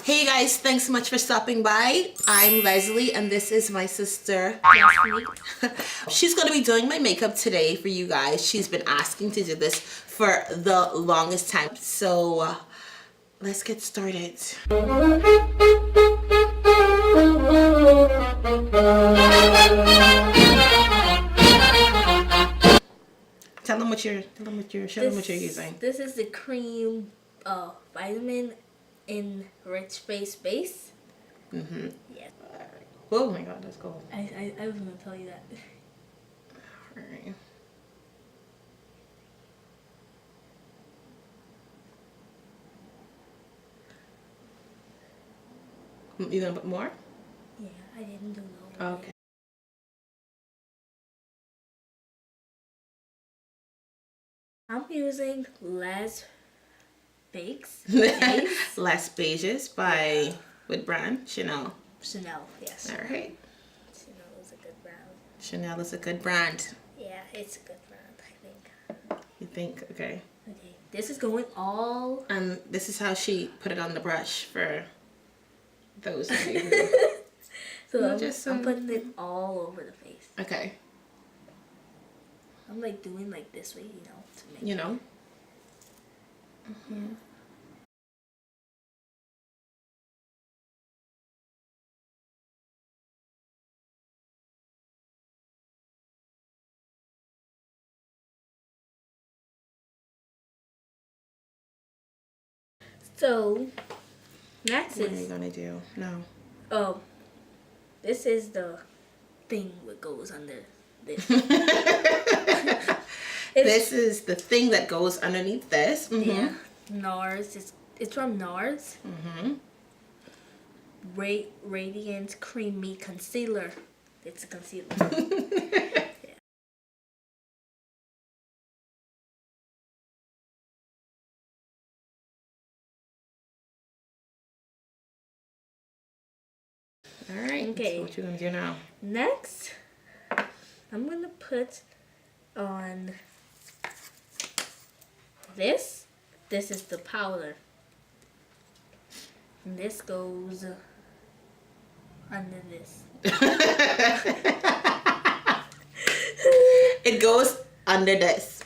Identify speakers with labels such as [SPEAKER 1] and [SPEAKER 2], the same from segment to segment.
[SPEAKER 1] Hey you guys, thanks so much for stopping by. I'm Leslie and this is my sister. She's going to be doing my makeup today for you guys. She's been asking to do this for the longest time. So let's get started. Show them what you're using.
[SPEAKER 2] This is the cream vitamin enriched face base.
[SPEAKER 1] Mm-hmm.
[SPEAKER 2] Yeah.
[SPEAKER 1] Oh my god, let's go.
[SPEAKER 2] I was gonna tell you that.
[SPEAKER 1] Alright. You gonna put more?
[SPEAKER 2] Yeah, I didn't do no.
[SPEAKER 1] Okay.
[SPEAKER 2] I'm using Les Bakes.
[SPEAKER 1] Les Beiges by what brand? Chanel.
[SPEAKER 2] Chanel, yes.
[SPEAKER 1] Alright.
[SPEAKER 2] Chanel is a good brand.
[SPEAKER 1] Chanel is a good brand.
[SPEAKER 2] Yeah, it's a good brand, I think.
[SPEAKER 1] You think? Okay.
[SPEAKER 2] Okay, this is going all...
[SPEAKER 1] And this is how she put it on the brush for those of you who...
[SPEAKER 2] So I'm putting it all over the face.
[SPEAKER 1] Okay.
[SPEAKER 2] I'm like doing like this way, you know, to make
[SPEAKER 1] You know?
[SPEAKER 2] Mm-hmm. So, next
[SPEAKER 1] What are you gonna do? No.
[SPEAKER 2] Oh, this is the thing that goes under this.
[SPEAKER 1] This is the thing that goes underneath this. Mm-hmm.
[SPEAKER 2] Yeah, NARS. It's from NARS.
[SPEAKER 1] Mm-hmm.
[SPEAKER 2] Radiant Creamy Concealer. It's a concealer. Yeah.
[SPEAKER 1] Alright.
[SPEAKER 2] Okay.
[SPEAKER 1] So what you gonna do now?
[SPEAKER 2] Next, I'm gonna put on this. This is the powder. And this goes under this.
[SPEAKER 1] It goes under this.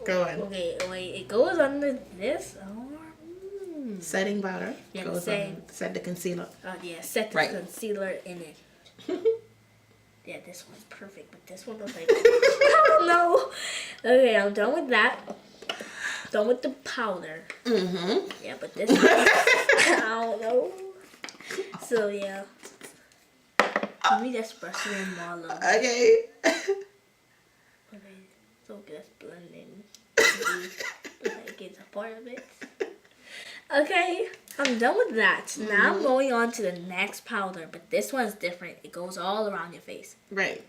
[SPEAKER 1] Go on.
[SPEAKER 2] Okay, wait. It goes under this.
[SPEAKER 1] Setting powder.
[SPEAKER 2] Yeah,
[SPEAKER 1] goes on. Set the concealer.
[SPEAKER 2] Yeah, set the concealer in it. Yeah, this one's perfect, but this one was like, no. Okay, I'm done with that. Done with the powder.
[SPEAKER 1] Mm-hmm.
[SPEAKER 2] Yeah, but this one, I don't know. So, yeah. Let me just brush it in more a little bit.
[SPEAKER 1] Okay.
[SPEAKER 2] Okay, so just blend in. Like it's a part of it. Okay, I'm done with that. Mm-hmm. Now I'm going on to the next powder, but this one's different. It goes all around your face.
[SPEAKER 1] Right.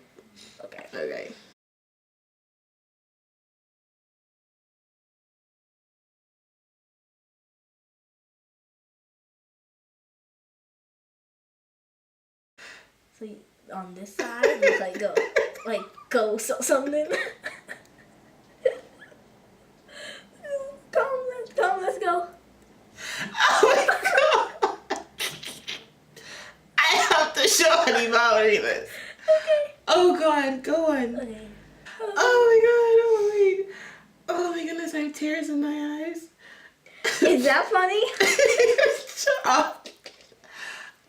[SPEAKER 2] Okay.
[SPEAKER 1] Okay.
[SPEAKER 2] So on this side, it's like go something. Come, let's go.
[SPEAKER 1] Oh my god! I have to show anybody this.
[SPEAKER 2] Okay.
[SPEAKER 1] Oh god, go on.
[SPEAKER 2] Okay.
[SPEAKER 1] Oh my god, oh wait. Oh my goodness, I have tears in my eyes.
[SPEAKER 2] Is that funny?
[SPEAKER 1] Shut up.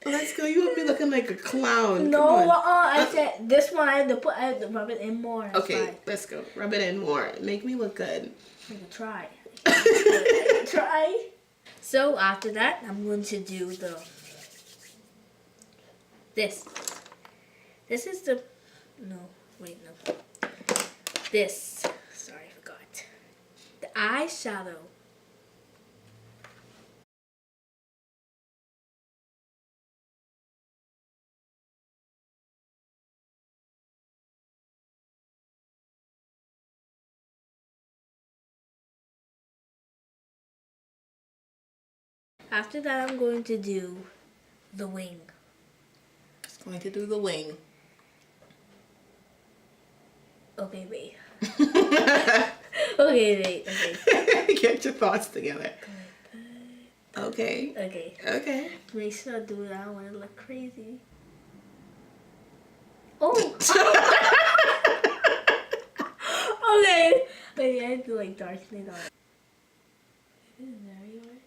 [SPEAKER 1] Let's go. You will be looking like a clown.
[SPEAKER 2] No, I said this one I have to rub it in more.
[SPEAKER 1] Okay, let's go. Rub it in more. Make me look good.
[SPEAKER 2] I can try. Try. So after that, I'm going to do this. This is the this. Sorry, I forgot. The eyeshadow. After that, I'm going to do the wing.
[SPEAKER 1] Just going to do the wing.
[SPEAKER 2] Okay, wait. Okay, wait. Okay.
[SPEAKER 1] Get your thoughts together. Okay.
[SPEAKER 2] Okay.
[SPEAKER 1] Okay.
[SPEAKER 2] Make sure I do that when it look crazy. Oh. Okay. Wait, I have to like darken it on. Is it very hard?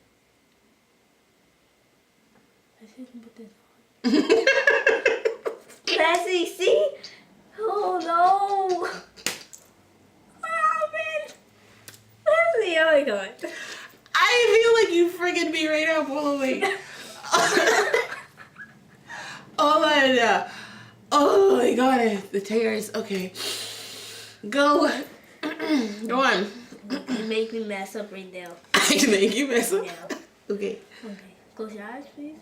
[SPEAKER 2] I shouldn't put this on. Leslie, see? Oh no. What happened? Leslie, oh my god.
[SPEAKER 1] I feel like you friggin' me right now, pull away. Oh my god. Oh my god, the tears. Okay. Go. Go on.
[SPEAKER 2] You make me mess up right now.
[SPEAKER 1] I can make you mess up.
[SPEAKER 2] Yeah.
[SPEAKER 1] Okay.
[SPEAKER 2] Okay. Close your eyes, please.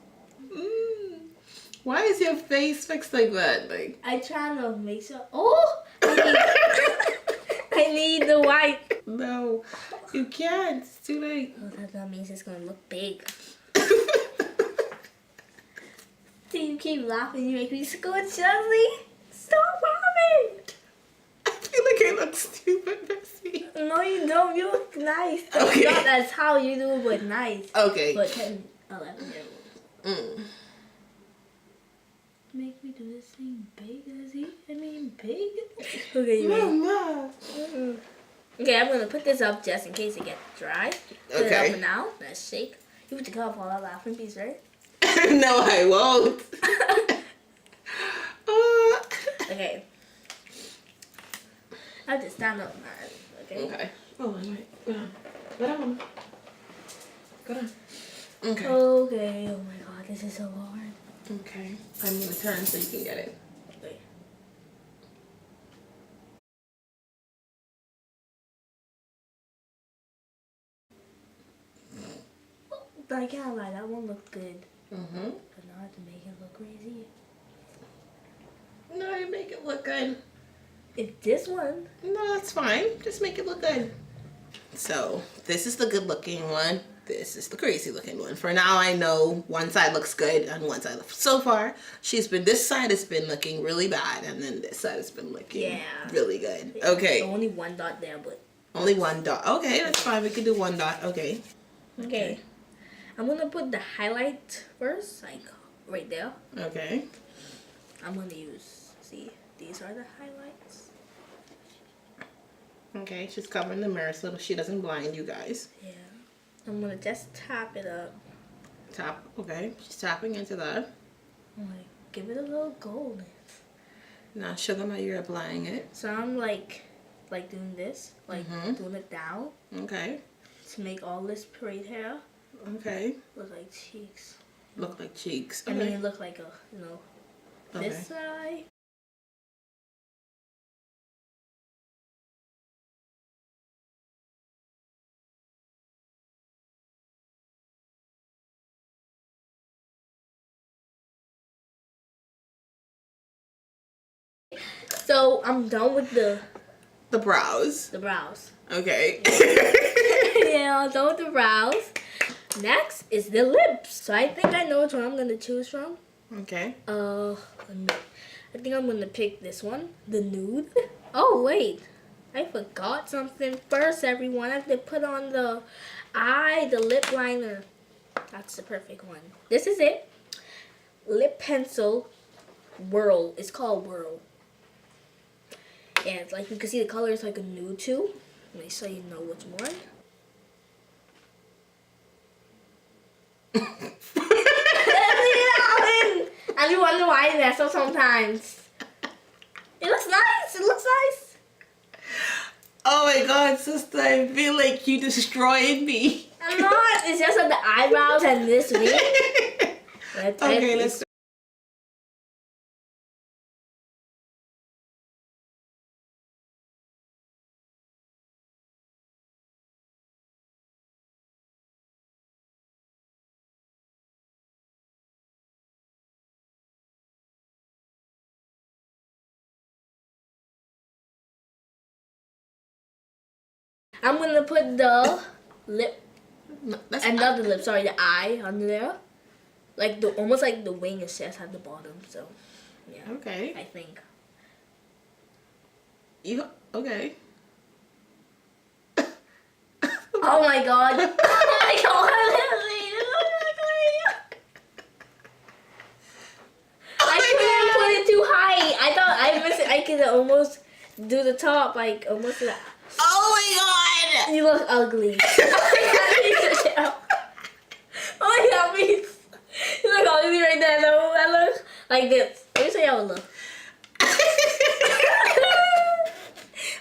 [SPEAKER 1] Why is your face fixed like that? Like
[SPEAKER 2] I try to make sure. Oh! I need the white.
[SPEAKER 1] no, you can't. It's too late.
[SPEAKER 2] Oh, that means it's gonna look big. See, you keep laughing. You make me so chilly. Stop laughing.
[SPEAKER 1] I feel like I look stupid, Bessie.
[SPEAKER 2] No, you don't. You look nice.
[SPEAKER 1] Okay.
[SPEAKER 2] Not that's how you do, but nice.
[SPEAKER 1] Okay.
[SPEAKER 2] But 10, 11-year-olds. Make me do this thing big, does he? I mean, big? Okay, you ready?
[SPEAKER 1] Mama.
[SPEAKER 2] Okay, I'm gonna put this up just in case it gets dry. Put it
[SPEAKER 1] Okay.
[SPEAKER 2] up and now. Let's shake. You put the cut off all that laughing piece, right?
[SPEAKER 1] No, I won't.
[SPEAKER 2] Okay. I have to stand up, man. Okay.
[SPEAKER 1] Okay. Oh, wait. Go down. Go down. Go down. Okay.
[SPEAKER 2] Okay. Oh my god, this is so hard.
[SPEAKER 1] Okay. I'm gonna turn so you can get it.
[SPEAKER 2] Wait. I can't lie, that one looked good.
[SPEAKER 1] Mm-hmm.
[SPEAKER 2] But now I have to make it look crazy.
[SPEAKER 1] No, you make it look good.
[SPEAKER 2] If this one.
[SPEAKER 1] No, that's fine. Just make it look good. So, this is the good looking one. This is the crazy looking one. For now, I know one side looks good and one side looks... So far, this side has been looking really bad, and then this side has been looking really good. Okay.
[SPEAKER 2] Only one dot there, but...
[SPEAKER 1] Only one dot. Okay, that's fine. We can do one dot. Okay.
[SPEAKER 2] Okay. I'm gonna put the highlight first, like right there.
[SPEAKER 1] Okay.
[SPEAKER 2] I'm gonna use, see, these are the highlights.
[SPEAKER 1] Okay, she's covering the mirror so she doesn't blind you guys.
[SPEAKER 2] Yeah. I'm gonna just tap it up.
[SPEAKER 1] Tap, okay. She's tapping into that.
[SPEAKER 2] I'm like, give it a little golden.
[SPEAKER 1] Now show them how you're applying it.
[SPEAKER 2] So I'm like doing this, like doing it down
[SPEAKER 1] Okay.
[SPEAKER 2] to make all this braid hair
[SPEAKER 1] Okay.
[SPEAKER 2] look like cheeks.
[SPEAKER 1] Look like cheeks.
[SPEAKER 2] I
[SPEAKER 1] Okay.
[SPEAKER 2] mean, look like a, this side. So I'm done with the
[SPEAKER 1] brows.
[SPEAKER 2] brows.
[SPEAKER 1] Okay.
[SPEAKER 2] Yeah, I'm done with the brows. Next is the lips. So I think I know which one I'm gonna choose from.
[SPEAKER 1] Okay.
[SPEAKER 2] I think I'm gonna pick this one, the nude. Oh wait, I forgot something first, everyone. I have to put on the lip liner. That's the perfect one. This is it. Lip pencil Whirl. It's called Whirl. And it's like, you can see the color is like a nude too. Let me so you know which one. And you wonder why I mess up sometimes. It looks nice. It looks nice.
[SPEAKER 1] Oh my god, sister, I feel like you destroyed me.
[SPEAKER 2] I'm not. It's just on the eyebrows and this wing.
[SPEAKER 1] Okay, let's...
[SPEAKER 2] I'm gonna put the lip,
[SPEAKER 1] No, that's
[SPEAKER 2] another lip. Sorry, the eye under there, like the almost like the wing is just at the bottom. So, yeah.
[SPEAKER 1] Okay.
[SPEAKER 2] I think.
[SPEAKER 1] You okay?
[SPEAKER 2] Oh my god! Oh my god! can almost do the top, like almost like.
[SPEAKER 1] Oh my god!
[SPEAKER 2] You look ugly. Oh my god, please. You look ugly right there. No, I look like this. Let me show you how I look.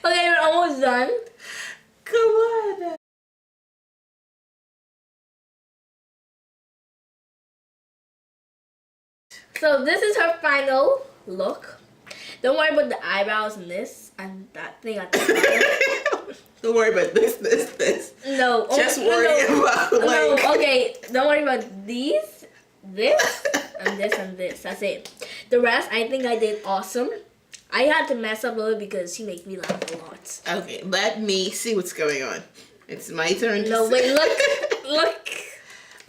[SPEAKER 2] Okay, we're almost done.
[SPEAKER 1] Come on.
[SPEAKER 2] So this is her final look. Don't worry about the eyebrows and this and that thing at the bottom.
[SPEAKER 1] Don't worry about this.
[SPEAKER 2] No.
[SPEAKER 1] Just worry about like.
[SPEAKER 2] No, okay. Don't worry about these, this, and this and this. That's it. The rest, I think I did awesome. I had to mess up a little because she makes me laugh a lot.
[SPEAKER 1] Okay, let me see what's going on. It's my turn to
[SPEAKER 2] No,
[SPEAKER 1] see.
[SPEAKER 2] wait, look.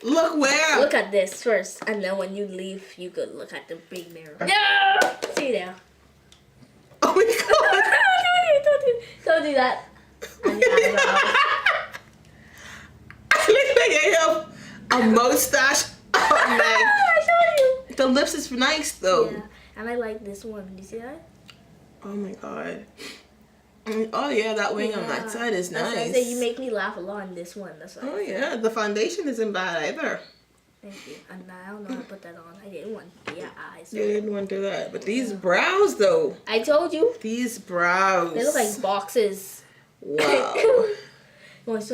[SPEAKER 1] Look where?
[SPEAKER 2] Look at this first, and then when you leave, you could look at the big mirror. No! See there.
[SPEAKER 1] Oh my god.
[SPEAKER 2] Don't do that. And the eyebrows.
[SPEAKER 1] I look like I have a mustache on my.
[SPEAKER 2] I told you.
[SPEAKER 1] The lips is nice though.
[SPEAKER 2] Yeah, and I like this one. Do you see that?
[SPEAKER 1] Oh my god. Oh yeah, that wing on that side is
[SPEAKER 2] That's
[SPEAKER 1] nice.
[SPEAKER 2] what I say, you make me laugh a lot in this one. That's what
[SPEAKER 1] Oh
[SPEAKER 2] I said.
[SPEAKER 1] yeah, the foundation isn't bad either.
[SPEAKER 2] Thank you. And I don't know how to put that on. I didn't want the eyes.
[SPEAKER 1] You didn't want to do that. But these brows though.
[SPEAKER 2] I told you.
[SPEAKER 1] These brows.
[SPEAKER 2] They look like boxes.
[SPEAKER 1] Wow.
[SPEAKER 2] You going to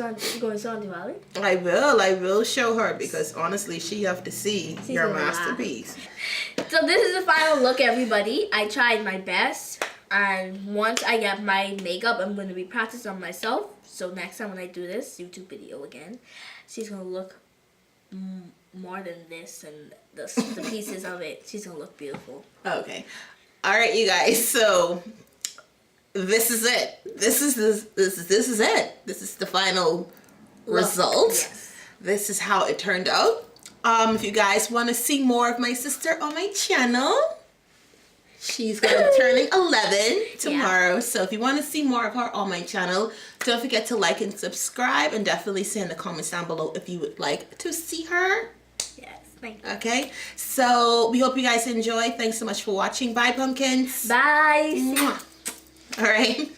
[SPEAKER 2] show on Diwali?
[SPEAKER 1] I will show her because honestly she have to see
[SPEAKER 2] She's
[SPEAKER 1] your
[SPEAKER 2] gonna laugh.
[SPEAKER 1] masterpiece.
[SPEAKER 2] So this is the final look, everybody. I tried my best. And once I get my makeup, I'm going to be practicing on myself. So next time when I do this YouTube video again, she's going to look more than this and the pieces of it. She's going to look beautiful.
[SPEAKER 1] Okay. All right, you guys. So this is it. This is it. This is the final result.
[SPEAKER 2] Yes.
[SPEAKER 1] This is how it turned out. If you guys want to see more of my sister on my channel, she's going to be turning 11 tomorrow. Yeah. So if you want to see more of her on my channel, don't forget to like and subscribe, and definitely say in the comments down below if you would like to see her.
[SPEAKER 2] Yes, thank you.
[SPEAKER 1] Okay, so we hope you guys enjoy. Thanks so much for watching. Bye, pumpkins.
[SPEAKER 2] Bye.
[SPEAKER 1] Mwah. All right.